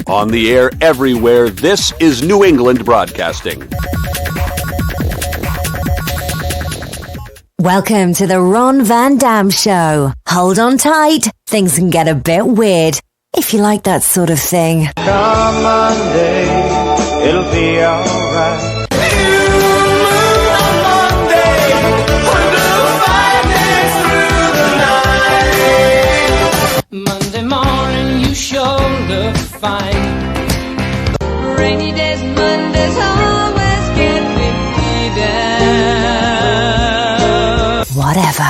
On the air everywhere, this is New England Broadcasting. Welcome to the Ron Van Dam Show. Hold on tight. Things can get a bit weird, if you like that sort of thing. Come Monday, it'll be alright. Monday morning, you sure look fine. Rainy days, Mondays always get me down. Whatever.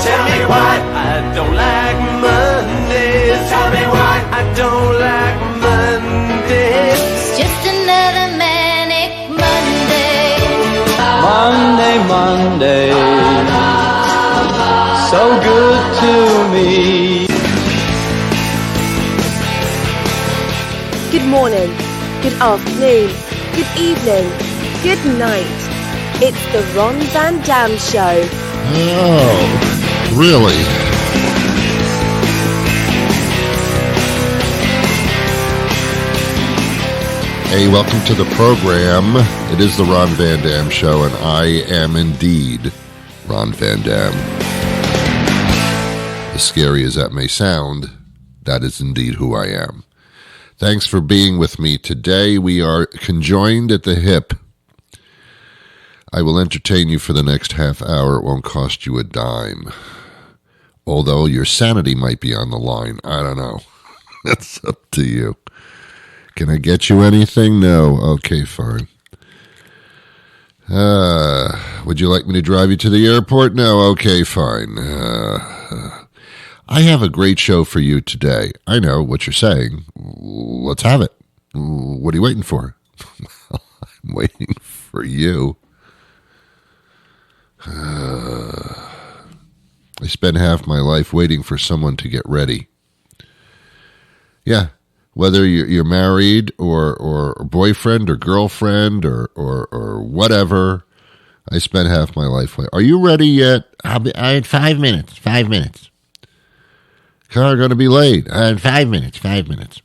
Tell me why I don't like Mondays. Tell me why I don't like Mondays. It's just another manic Monday. Monday, so good to me. Good morning, good afternoon, good evening, good night. It's the Ron Van Dam Show. Oh, really? Hey, welcome to the program. It is the Ron Van Dam Show, and I am indeed Ron Van Dam. As scary as that may sound, that is indeed who I am. Thanks for being with me today. We are conjoined at the hip. I will entertain you for the next half hour. It won't cost you a dime. Although your sanity might be on the line. I don't know. That's up to you. Can I get you anything? No. Okay, fine. Would you like me to drive you to the airport? No. Okay, fine. I have a great show for you today. I know what you're saying. Let's have it. What are you waiting for? I'm waiting for you. I spend half my life waiting for someone to get ready. Yeah, whether you're married or boyfriend or girlfriend or whatever, I spend half my life waiting. Are you ready yet? I had 5 minutes. 5 minutes. Car going to be late. I had 5 minutes. 5 minutes.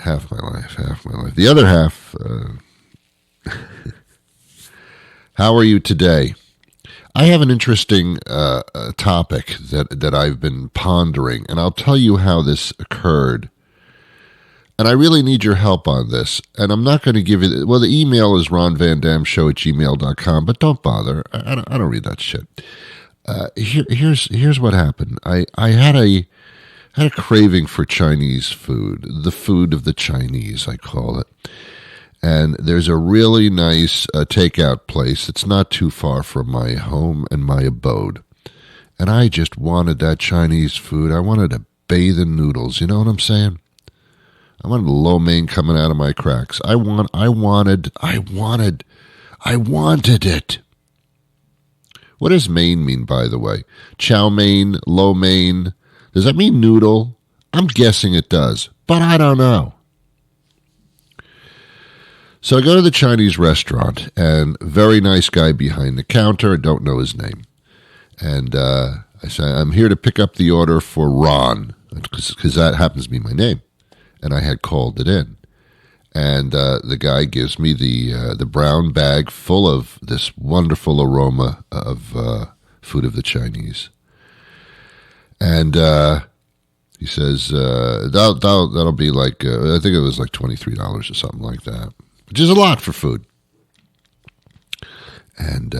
Half my life. The other half. How are you today? I have an interesting topic that I've been pondering, and I'll tell you how this occurred. And I really need your help on this. And I'm not going to give you... Well, the email is ronvandamshow@gmail.com, but don't bother. I don't read that shit. Here's what happened. I had a craving for Chinese food, the food of the Chinese, I call it. And there's a really nice takeout place. It's not too far from my home and my abode. And I just wanted that Chinese food. I wanted to bathe in noodles. You know what I'm saying? I wanted lo mein coming out of my cracks. I wanted it. What does mein mean, by the way? Chow mein, lo mein. Does that mean noodle? I'm guessing it does, but I don't know. So I go to the Chinese restaurant, and very nice guy behind the counter. I don't know his name. And I say, I'm here to pick up the order for Ron, because that happens to be my name. And I had called it in. And the guy gives me the brown bag full of this wonderful aroma of food of the Chinese. And he says, that'll be like, I think it was like $23 or something like that, which is a lot for food. And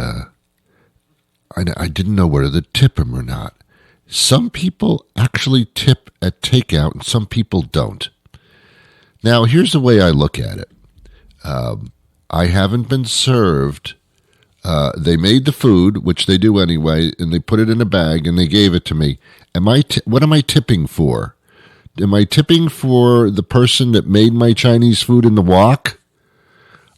I didn't know whether to tip him or not. Some people actually tip at takeout and some people don't. Now, here's the way I look at it. I haven't been served. They made the food, which they do anyway, and they put it in a bag, and they gave it to me. What am I tipping for? Am I tipping for the person that made my Chinese food in the wok?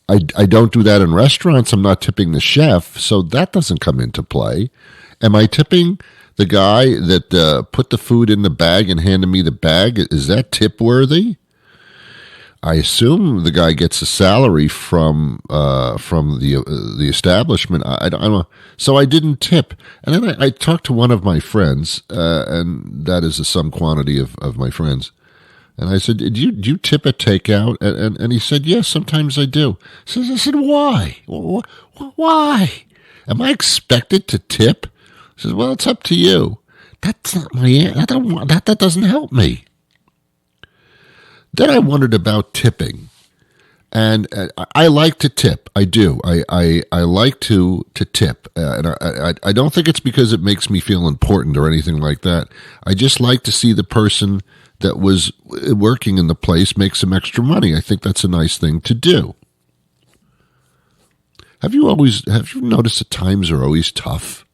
I don't do that in restaurants. I'm not tipping the chef, so that doesn't come into play. Am I tipping the guy that put the food in the bag and handed me the bag? Is that tip worthy? I assume the guy gets a salary from the establishment. I don't know. So I didn't tip. And then I talked to one of my friends, and that is some quantity of my friends. And I said, do you tip at takeout? And he said, yes, sometimes I do. I said, why? Why? Am I expected to tip? He says, well, it's up to you. That's not my answer. That doesn't help me. Then I wondered about tipping. And I like to tip. I do. I like to tip. And I don't think it's because it makes me feel important or anything like that. I just like to see the person that was working in the place make some extra money. I think that's a nice thing to do. Have you noticed that times are always tough?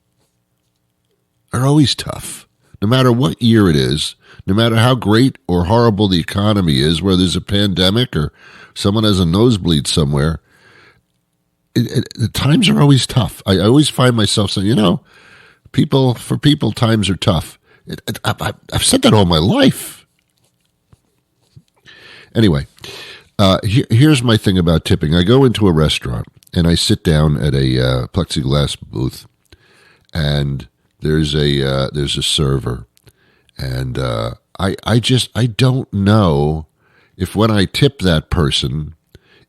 Are always tough. No matter what year it is, no matter how great or horrible the economy is, whether there's a pandemic or someone has a nosebleed somewhere, the times are always tough. I always find myself saying, for people, times are tough. I've said that all my life. Anyway, here's my thing about tipping. I go into a restaurant and I sit down at a plexiglass booth, and there's a server, and I don't know if when I tip that person,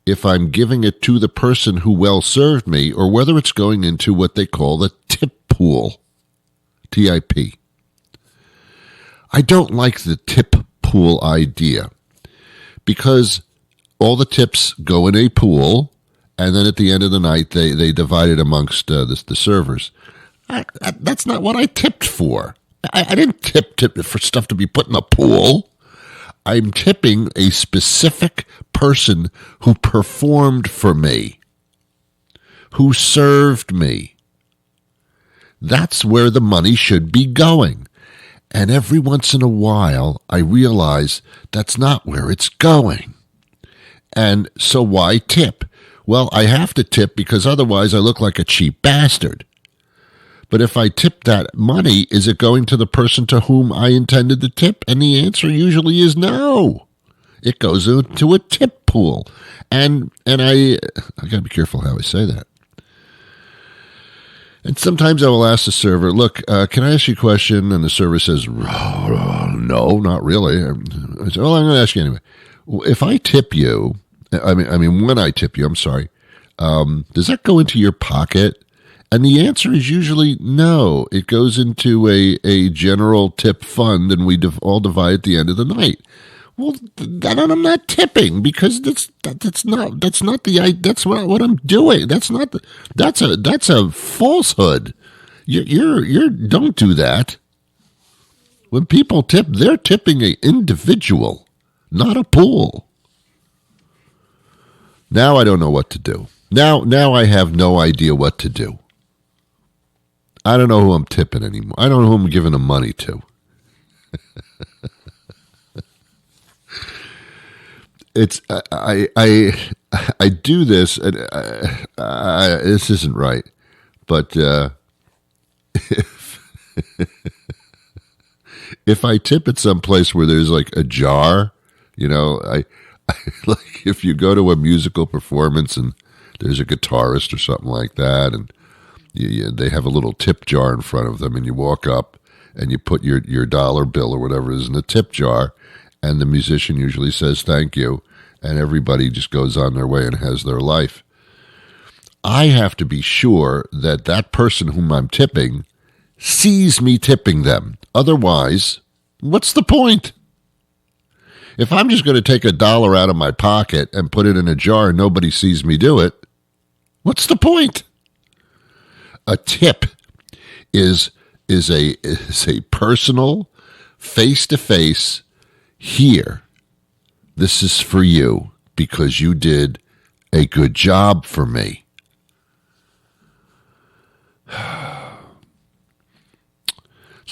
if I'm giving it to the person who well served me, or whether it's going into what they call the tip pool, TIP. I don't like the tip pool idea, because all the tips go in a pool, and then at the end of the night, they divide it amongst the servers. That's not what I tipped for. I didn't tip for stuff to be put in a pool. I'm tipping a specific person who performed for me, who served me. That's where the money should be going. And every once in a while, I realize that's not where it's going. And so why tip? Well, I have to tip because otherwise I look like a cheap bastard. But if I tip that money, is it going to the person to whom I intended to tip? And the answer usually is no. It goes into a tip pool. And I got to be careful how I say that. And sometimes I will ask the server, look, can I ask you a question? And the server says, no, not really. I say, well, I'm going to ask you anyway. If I tip you, when I tip you, I'm sorry, does that go into your pocket? And the answer is usually no. It goes into a general tip fund, and we all divide at the end of the night. Well, then I'm not tipping, because that's what I'm doing. That's a falsehood. You don't do that. When people tip, they're tipping an individual, not a pool. Now I don't know what to do. Now I have no idea what to do. I don't know who I'm tipping anymore. I don't know who I'm giving the money to. It's I do this, and this isn't right, but if I tip at some place where there's like a jar, I like if you go to a musical performance and there's a guitarist or something like that, and they have a little tip jar in front of them, and you walk up and you put your dollar bill or whatever it is in the tip jar, and the musician usually says thank you, and everybody just goes on their way and has their life. I have to be sure that that person whom I'm tipping sees me tipping them. Otherwise, what's the point? If I'm just going to take $1 out of my pocket and put it in a jar and nobody sees me do it, what's the point? A tip is a personal, face-to-face, here, this is for you because you did a good job for me. It's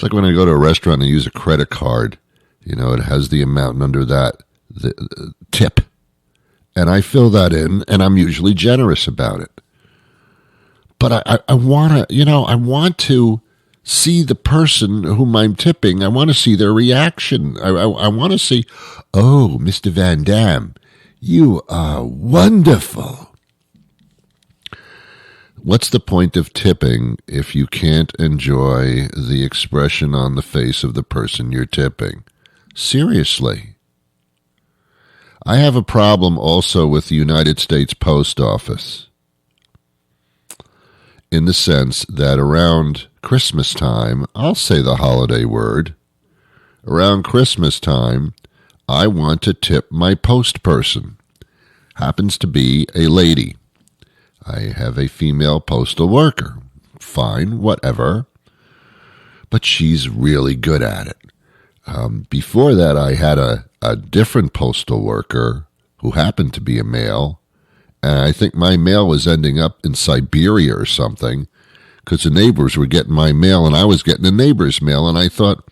like when I go to a restaurant and use a credit card, it has the amount, and under that, the tip. And I fill that in, and I'm usually generous about it. But I want to see the person whom I'm tipping. I want to see their reaction. I want to see, oh, Mr. Van Dam, you are wonderful. What's the point of tipping if you can't enjoy the expression on the face of the person you're tipping? Seriously. I have a problem also with the United States Post Office in the sense that around Christmas time, I'll say the holiday word, around Christmas time, I want to tip my post person. Happens to be a lady. I have a female postal worker. Fine, whatever. But she's really good at it. Before that, I had a different postal worker who happened to be a male, and I think my mail was ending up in Siberia or something because the neighbors were getting my mail and I was getting the neighbor's mail, and I thought,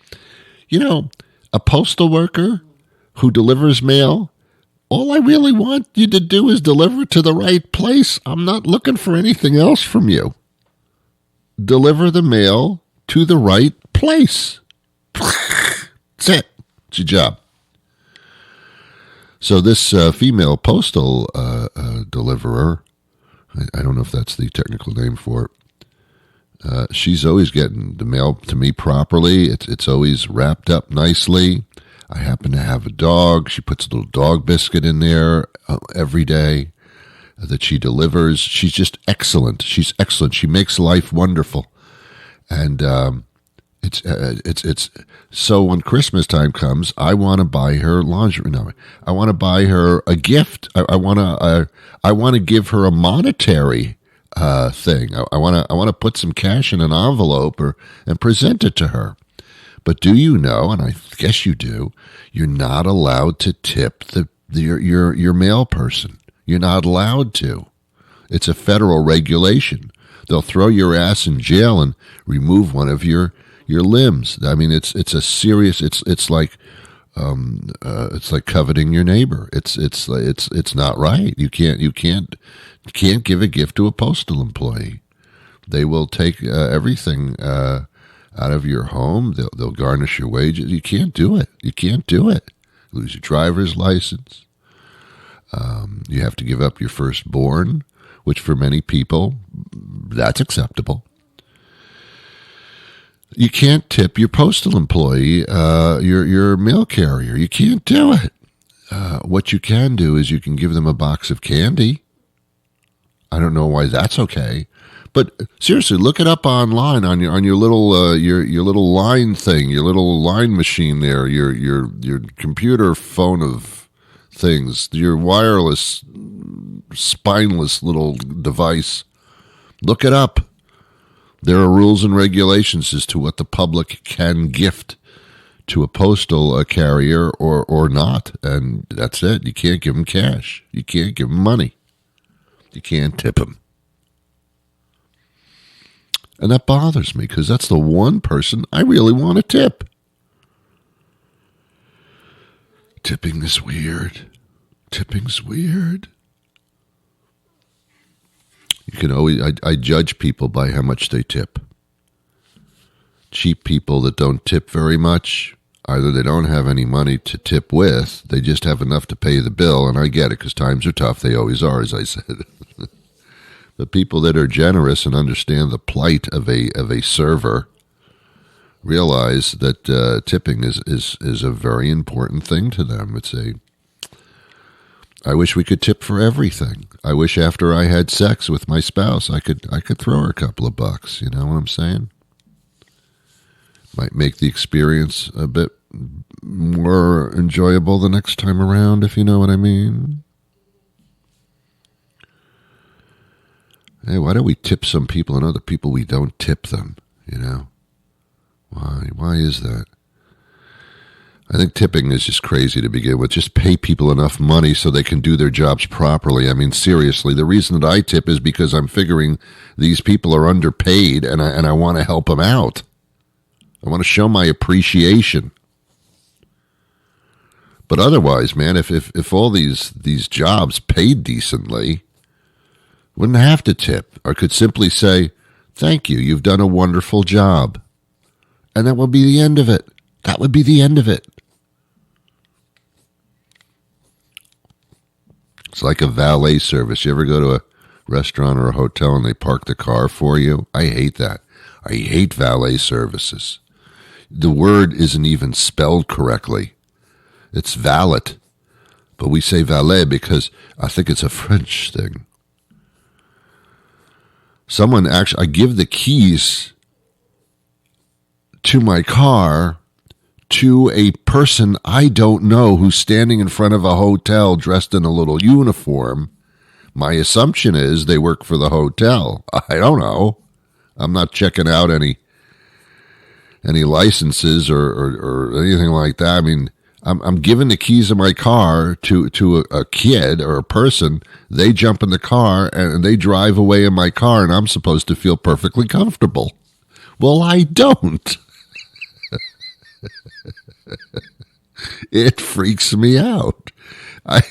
a postal worker who delivers mail, all I really want you to do is deliver it to the right place. I'm not looking for anything else from you. Deliver the mail to the right place. That's it. It's your job. So this female postal deliverer, I don't know if that's the technical name for it, she's always getting the mail to me properly. It's always wrapped up nicely. I happen to have a dog. She puts a little dog biscuit in there every day that she delivers. She's just excellent. She's excellent. She makes life wonderful. And it's so when Christmas time comes, I want to buy her lingerie. No, I want to buy her a gift. I want to give her a monetary thing. I want to put some cash in an envelope and present it to her. But do you know, and I guess you do, you're not allowed to tip your mail person. You're not allowed to. It's a federal regulation. They'll throw your ass in jail and remove one of your limbs. I mean, it's a serious. It's like coveting your neighbor. It's not right. You can't give a gift to a postal employee. They will take everything out of your home. They'll garnish your wages. You can't do it. You can't do it. Lose your driver's license. You have to give up your firstborn, which for many people, that's acceptable. You can't tip your postal employee, your mail carrier. You can't do it. What you can do is you can give them a box of candy. I don't know why that's okay. But seriously, look it up online on your little your little line thing, your little line machine there, your computer phone of things, your wireless spineless little device. Look it up. There are rules and regulations as to what the public can gift to a postal carrier or not, and that's it. You can't give them cash. You can't give them money. You can't tip them. And that bothers me because that's the one person I really want to tip. Tipping is weird. Tipping's weird. You can always, I judge people by how much they tip. Cheap people that don't tip very much, either they don't have any money to tip with, they just have enough to pay the bill, and I get it because times are tough. They always are, as I said. The people that are generous and understand the plight of a server realize that tipping is a very important thing to them. I wish we could tip for everything. I wish after I had sex with my spouse, I could throw her a couple of bucks. You know what I'm saying? Might make the experience a bit more enjoyable the next time around, if you know what I mean. Hey, why do we tip some people and other people we don't tip them, you know? Why? Why is that? I think tipping is just crazy to begin with. Just pay people enough money so they can do their jobs properly. I mean, seriously, the reason that I tip is because I'm figuring these people are underpaid and I want to help them out. I want to show my appreciation. But otherwise, man, if all these jobs paid decently, wouldn't have to tip, or could simply say, "Thank you, you've done a wonderful job." And that would be the end of it. That would be the end of it. It's like a valet service. You ever go to a restaurant or a hotel and they park the car for you? I hate that. I hate valet services. The word isn't even spelled correctly. It's valet. But we say valet because I think it's a French thing. I give the keys to my car to a person I don't know who's standing in front of a hotel dressed in a little uniform. My assumption is they work for the hotel. I don't know. I'm not checking out any licenses or anything like that. I mean, I'm giving the keys of my car to a kid or a person. They jump in the car and they drive away in my car, and I'm supposed to feel perfectly comfortable. Well, I don't. It freaks me out. I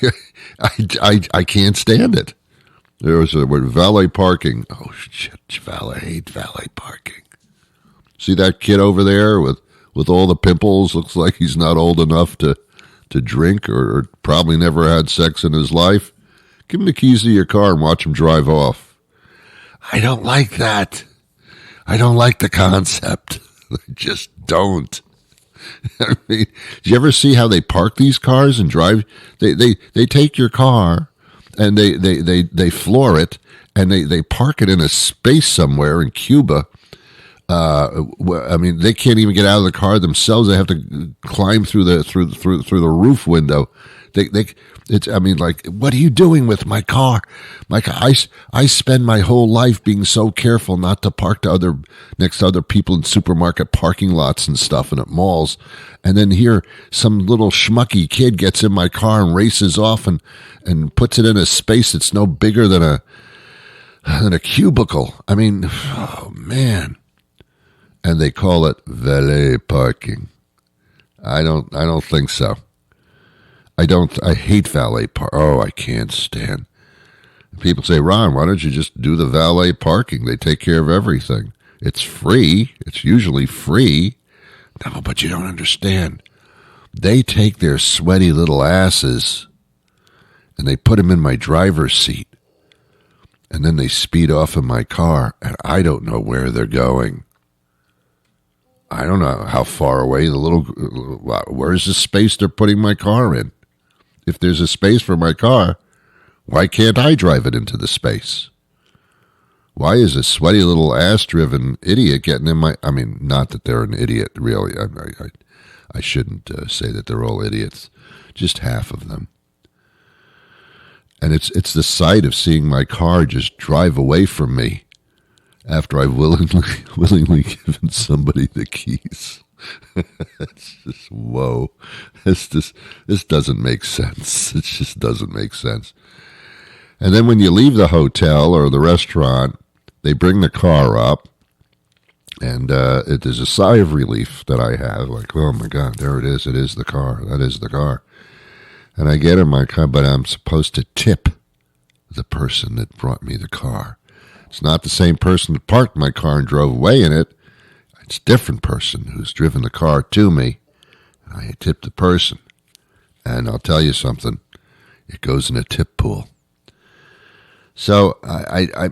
can't stand it. There was a word, valet parking. Oh shit, I hate valet parking. See that kid over there with all the pimples? Looks like he's not old enough to drink or probably never had sex in his life. Give him the keys to your car and watch him drive off. I don't like that. I don't like the concept. I just don't. I mean, do you ever see how they park these cars and drive? They take your car and they floor it and they park it in a space somewhere in Cuba. I mean, they can't even get out of the car themselves. They have to climb through the roof window. I mean, like, what are you doing with my car? I spend my whole life being so careful not to park next to other people in supermarket parking lots and stuff and at malls. And then here, some little schmucky kid gets in my car and races off and puts it in a space that's no bigger than a cubicle. I mean, oh man. And they call it valet parking. I don't think so. I hate valet park. Oh, I can't stand. People say, Ron, why don't you just do the valet parking? They take care of everything. It's free. It's usually free. No, but you don't understand. They take their sweaty little asses and they put them in my driver's seat. And then they speed off in my car and I don't know where they're going. I don't know how far away where's the space they're putting my car in? If there's a space for my car, why can't I drive it into the space? Why is a sweaty little ass-driven idiot getting in my... I mean, not that they're an idiot, really. I shouldn't say that they're all idiots. Just half of them. And it's the sight of seeing my car just drive away from me after I've willingly given somebody the keys. It's just, whoa. This doesn't make sense. It just doesn't make sense. And then when you leave the hotel or the restaurant, they bring the car up, and there's a sigh of relief that I have, like, oh my God, there it is. It is the car. That is the car. And I get in my car, but I'm supposed to tip the person that brought me the car. It's not the same person that parked my car and drove away in it. It's a different person who's driven the car to me. I tip the person. And I'll tell you something. It goes in a tip pool. So my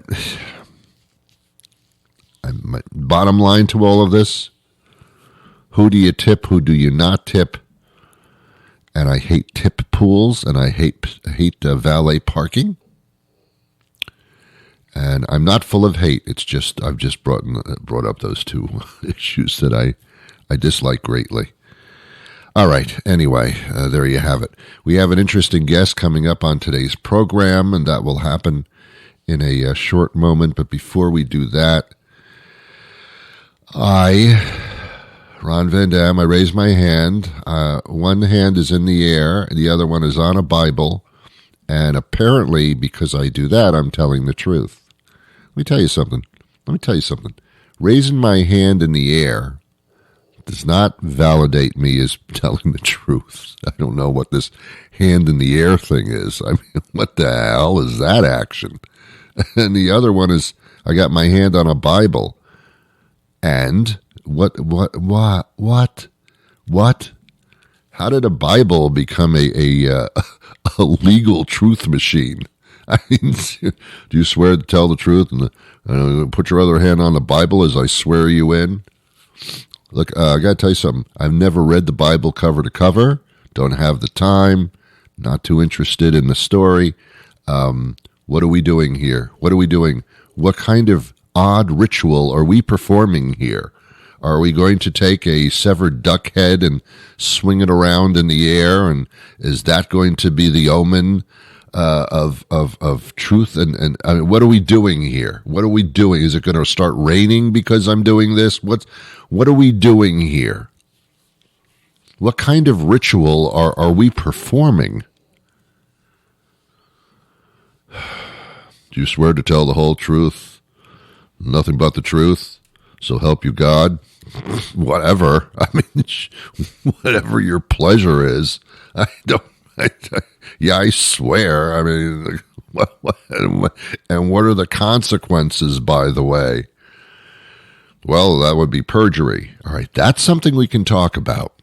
bottom line to all of this, who do you tip, who do you not tip? And I hate tip pools, and I hate valet parking. And I'm not full of hate. It's just I've just brought up those two issues that I dislike greatly. All right. Anyway, there you have it. We have an interesting guest coming up on today's program, and that will happen in a short moment. But before we do that, Ron Van Dam, I raise my hand. One hand is in the air, and the other one is on a Bible. And apparently, because I do that, I'm telling the truth. Let me tell you something. Raising my hand in the air does not validate me as telling the truth. I don't know what this hand in the air thing is. I mean, what the hell is that action? And the other one is, I got my hand on a Bible. And what? How did a Bible become a legal truth machine? I mean, do you swear to tell the truth and put your other hand on the Bible as I swear you in? Look, I got to tell you something. I've never read the Bible cover to cover. Don't have the time. Not too interested in the story. What are we doing here? What are we doing? What kind of odd ritual are we performing here? Are we going to take a severed duck head and swing it around in the air? And is that going to be the omen of truth? And I mean, what are we doing here? What are we doing? Is it going to start raining because I'm doing this? What are we doing here? What kind of ritual are we performing? Do you swear to tell the whole truth, nothing but the truth? So help you God? Whatever. I mean, whatever your pleasure is. I swear. I mean, and what are the consequences, by the way? Well, that would be perjury. All right, that's something we can talk about.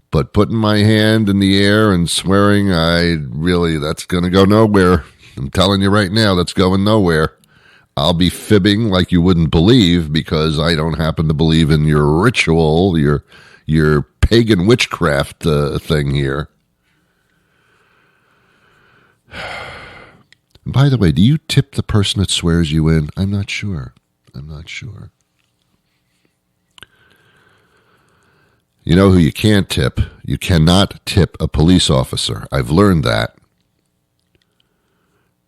But putting my hand in the air and swearing, that's going to go nowhere. I'm telling you right now, that's going nowhere. I'll be fibbing like you wouldn't believe because I don't happen to believe in your ritual, your pagan witchcraft thing here. And by the way, do you tip the person that swears you in? I'm not sure. You know who you can't tip? You cannot tip a police officer. I've learned that.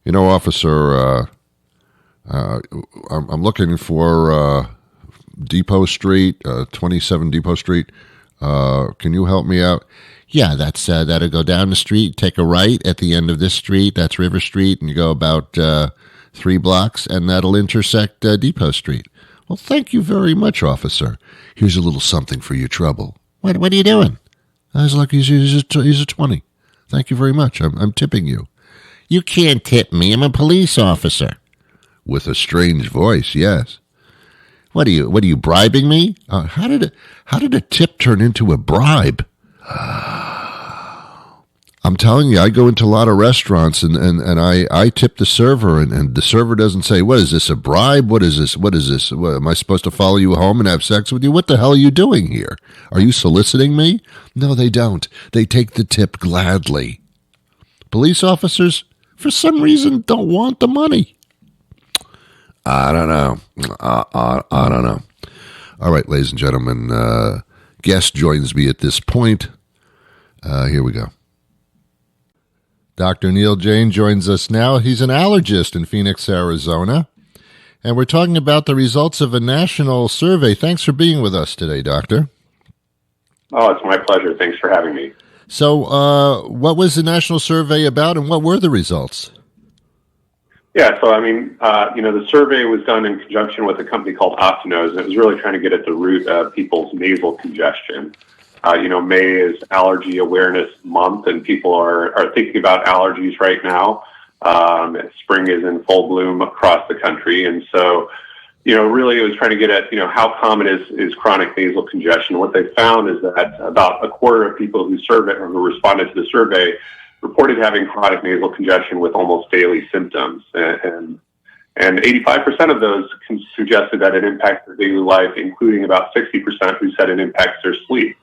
You know, officer, I'm looking for Depot Street, 27 Depot Street. Can you help me out? Yeah, that'll go down the street, take a right at the end of this street. That's River Street, and you go about 3 blocks, and that'll intersect Depot Street. Well, thank you very much, officer. Here's a little something for your trouble. What are you doing? I was like, he's a 20. Thank you very much. I'm tipping you. You can't tip me. I'm a police officer. With a strange voice, yes. What are you bribing me? How did a tip turn into a bribe? I'm telling you, I go into a lot of restaurants and I tip the server and the server doesn't say, what is this, a bribe? What is this? What, am I supposed to follow you home and have sex with you? What the hell are you doing here? Are you soliciting me? No, they don't. They take the tip gladly. Police officers, for some reason, don't want the money. I don't know. I don't know. All right, ladies and gentlemen, guest joins me at this point. Here we go. Dr. Neal Jain joins us now. He's an allergist in Phoenix, Arizona. And we're talking about the results of a national survey. Thanks for being with us today, Doctor. Oh, it's my pleasure. Thanks for having me. So what was the national survey about and what were the results? Yeah, so the survey was done in conjunction with a company called Optinose, and it was really trying to get at the root of people's nasal congestion. May is Allergy Awareness Month, and people are thinking about allergies right now. Spring is in full bloom across the country, and so, really it was trying to get at, how common is chronic nasal congestion. What they found is that about a quarter of people who responded to the survey reported having chronic nasal congestion with almost daily symptoms, and 85% of those suggested that it impacts their daily life, including about 60% who said it impacts their sleep.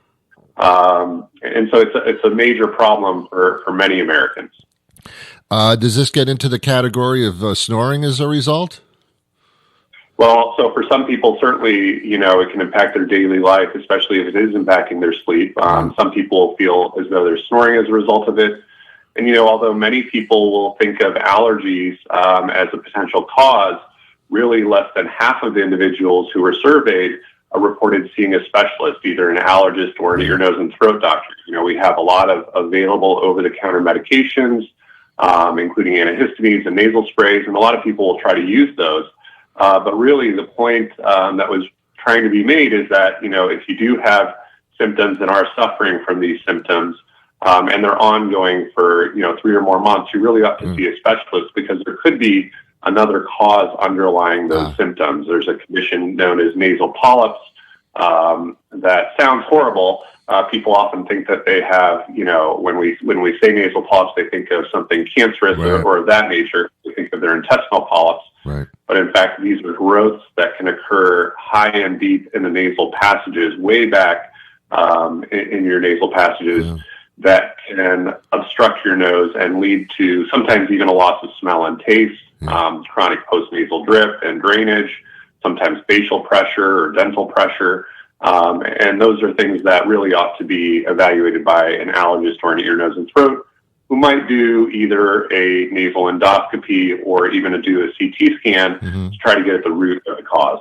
And so it's a major problem for many Americans. Does this get into the category of snoring as a result? Well, so for some people, certainly, it can impact their daily life, especially if it is impacting their sleep. Some people feel as though they're snoring as a result of it. And, although many people will think of allergies as a potential cause, really less than half of the individuals who were surveyed reported seeing a specialist, either an allergist or an ear, nose, and throat doctor. We have a lot of available over-the-counter medications, including antihistamines and nasal sprays, and a lot of people will try to use those. But really the point that was trying to be made is that, if you do have symptoms and are suffering from these symptoms, and they're ongoing for, 3 or more months, you really ought to see a specialist, because there could be another cause underlying those symptoms. There's a condition known as nasal polyps that sounds horrible. People often think that they have, when we say nasal polyps, they think of something cancerous or of that nature. They think of their intestinal polyps. Right. But in fact, these are growths that can occur high and deep in the nasal passages, way back in your nasal passages. that can obstruct your nose and lead to sometimes even a loss of smell and taste, chronic postnasal drip and drainage, sometimes facial pressure or dental pressure. And those are things that really ought to be evaluated by an allergist or an ear, nose, and throat, who might do either a nasal endoscopy or even do a CT scan to try to get at the root of the cause.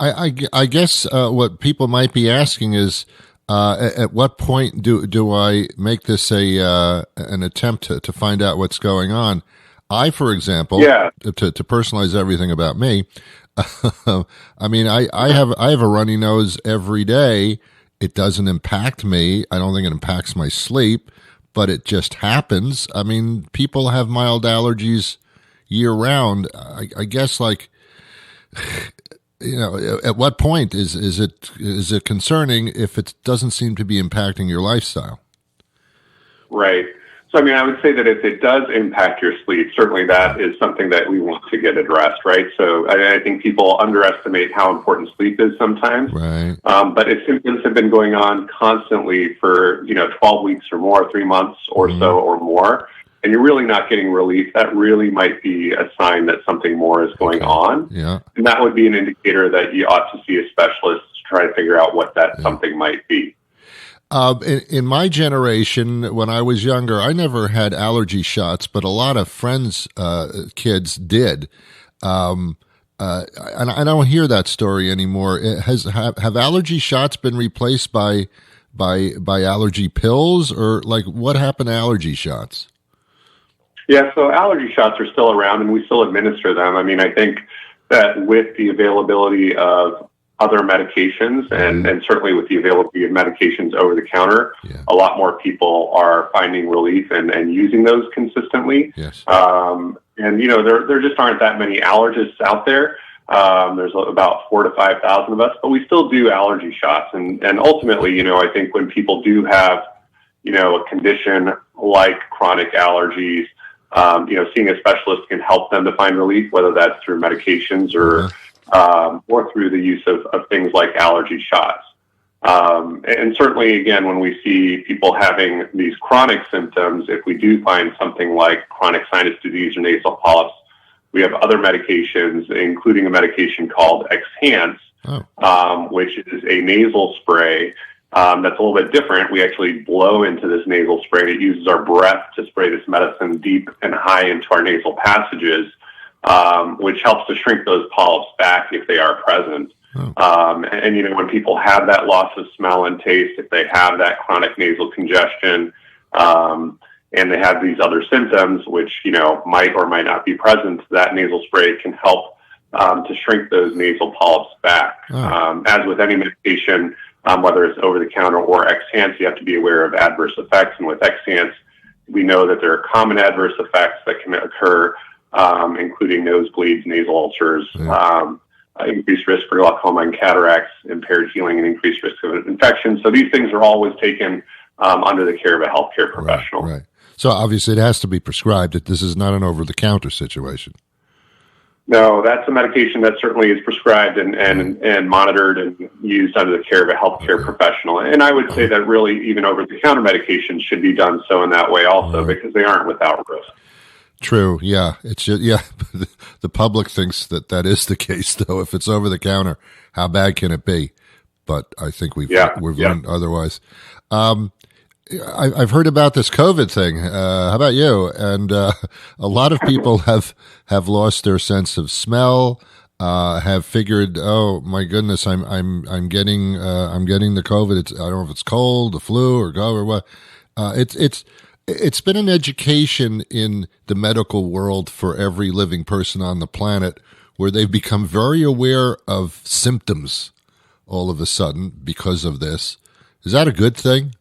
I guess what people might be asking is, at what point do I make this an attempt to find out what's going on? I, for example, to personalize everything about me, I mean, I have a runny nose every day. It doesn't impact me. I don't think it impacts my sleep, but it just happens. I mean, people have mild allergies year round. I guess, like, at what point is it concerning if it doesn't seem to be impacting your lifestyle? Right. So, I mean, I would say that if it does impact your sleep, certainly that is something that we want to get addressed, right? So I think people underestimate how important sleep is sometimes. Right. But if symptoms have been going on constantly for, 12 weeks or more, 3 months or so or more, and you're really not getting relief, that really might be a sign that something more is going on. Yeah. And that would be an indicator that you ought to see a specialist to try to figure out what that something might be. In my generation, when I was younger, I never had allergy shots, but a lot of friends' kids did. And I don't hear that story anymore. Have allergy shots been replaced by allergy pills, or like what happened to allergy shots? Yeah, so allergy shots are still around, and we still administer them. I mean, I think that with the availability of other medications and certainly with the availability of medications over the counter, a lot more people are finding relief and using those consistently. Yes. And, there just aren't that many allergists out there. There's about 4,000 to 5,000 of us, but we still do allergy shots. And ultimately, I think when people do have, a condition like chronic allergies, seeing a specialist can help them to find relief, whether that's through medications or through the use of things like allergy shots. And certainly, again, when we see people having these chronic symptoms, if we do find something like chronic sinus disease or nasal polyps, we have other medications, including a medication called Xhance, which is a nasal spray that's a little bit different. We actually blow into this nasal spray, and it uses our breath to spray this medicine deep and high into our nasal passages, which helps to shrink those polyps back if they are present. And when people have that loss of smell and taste, if they have that chronic nasal congestion, and they have these other symptoms, which, might or might not be present, that nasal spray can help to shrink those nasal polyps back. As with any medication, whether it's over the counter or Xhance, you have to be aware of adverse effects. And with Xhance, we know that there are common adverse effects that can occur, including nosebleeds, nasal ulcers, increased risk for glaucoma and cataracts, impaired healing, and increased risk of infection. So these things are always taken under the care of a healthcare professional. Right. So obviously it has to be prescribed. This is not an over-the-counter situation. No, that's a medication that certainly is prescribed and monitored and used under the care of a healthcare professional. And I would say that really even over-the-counter medications should be done so in that way also, because they aren't without risk. True. Yeah. It's just, the public thinks that is the case, though. If it's over the counter, how bad can it be? But I think we've learned otherwise. I've heard about this COVID thing. How about you? And a lot of people have lost their sense of smell. Have figured, oh my goodness, I'm getting the COVID. I don't know if it's cold, the flu, or COVID or what. It's been an education in the medical world for every living person on the planet, where they've become very aware of symptoms all of a sudden because of this. Is that a good thing?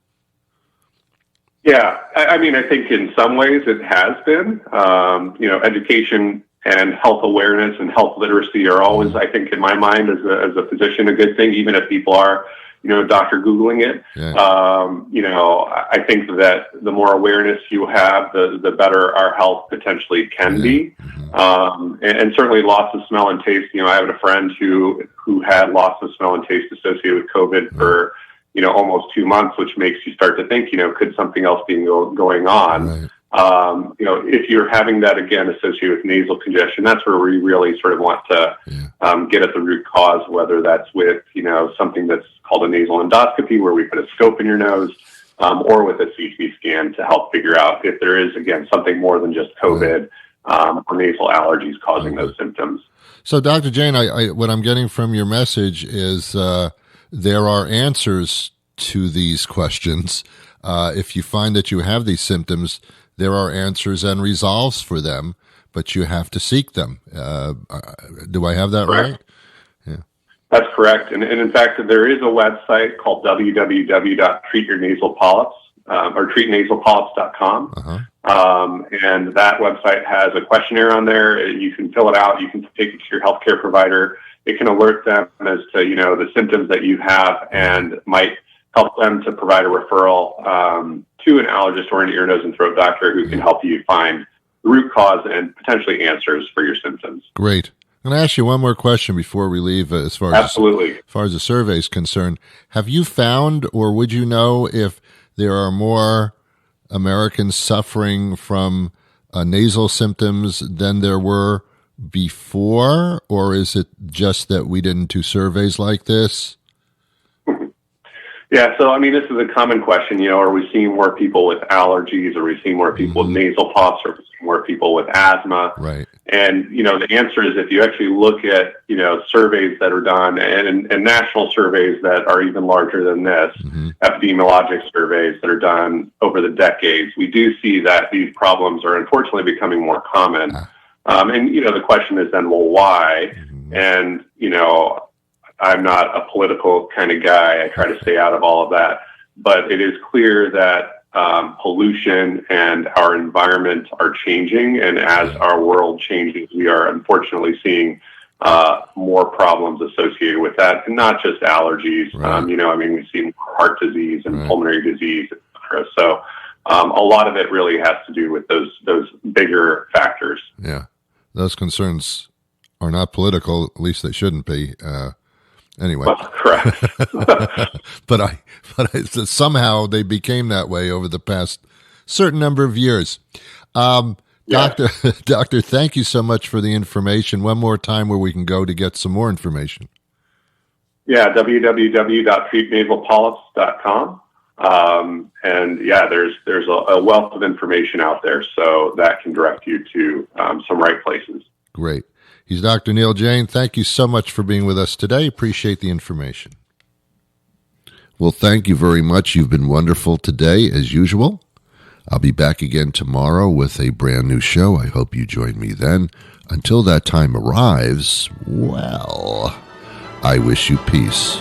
Yeah, I mean, I think in some ways it has been. Education and health awareness and health literacy are always, I think, in my mind, as a physician, a good thing, even if people are, Dr. Googling it. Yeah. I think that the more awareness you have, the better our health potentially can be. And certainly loss of smell and taste. I have a friend who had loss of smell and taste associated with COVID for, almost 2 months, which makes you start to think, could something else be going on? Right. If you're having that, again, associated with nasal congestion, that's where we really sort of want to get at the root cause, whether that's with, something that's called a nasal endoscopy, where we put a scope in your nose, or with a CT scan to help figure out if there is, again, something more than just COVID or nasal allergies causing those symptoms. So, Dr. Jain, what I'm getting from your message is there are answers to these questions. If you find that you have these symptoms, there are answers and resolves for them, but you have to seek them. Do I have that Correct. right? Yeah. That's correct. And in fact, there is a website called www.treatyournasalpolyps or treatnasalpolyps.com. And that website has a questionnaire on there. You can fill it out. You can take it to your healthcare provider. It can alert them as to, the symptoms that you have and might help them to provide a referral to an allergist or an ear, nose, and throat doctor who can help you find the root cause and potentially answers for your symptoms. Great. I'm going to ask you one more question before we leave as far as the survey is concerned. Have you found, or would you know, if there are more Americans suffering from nasal symptoms than there were before, or is it just that we didn't do surveys like this? Yeah, so this is a common question. Are we seeing more people with allergies? Are we seeing more people with nasal polyps? Are we seeing more people with asthma? Right. And the answer is, if you actually look at surveys that are done and national surveys that are even larger than this, epidemiologic surveys that are done over the decades, we do see that these problems are unfortunately becoming more common. And the question is then, well, why? And I'm not a political kind of guy. I try to stay out of all of that. But it is clear that pollution and our environment are changing. And as our world changes, we are unfortunately seeing more problems associated with that, and not just allergies. Right. We've seen heart disease and pulmonary disease, et cetera. So a lot of it really has to do with those bigger factors. Yeah. Those concerns are not political, at least they shouldn't be. Anyway, well, correct. but somehow they became that way over the past certain number of years. Doctor, thank you so much for the information. One more time where we can go to get some more information. Yeah, www.treatnasalpolyps.com. And there's a wealth of information out there, so that can direct you to some right places. Great. He's Dr. Neal Jain. Thank you so much for being with us today. Appreciate the information. Well, thank you very much. You've been wonderful today, as usual. I'll be back again tomorrow with a brand new show. I hope you join me then. Until that time arrives, well, I wish you peace.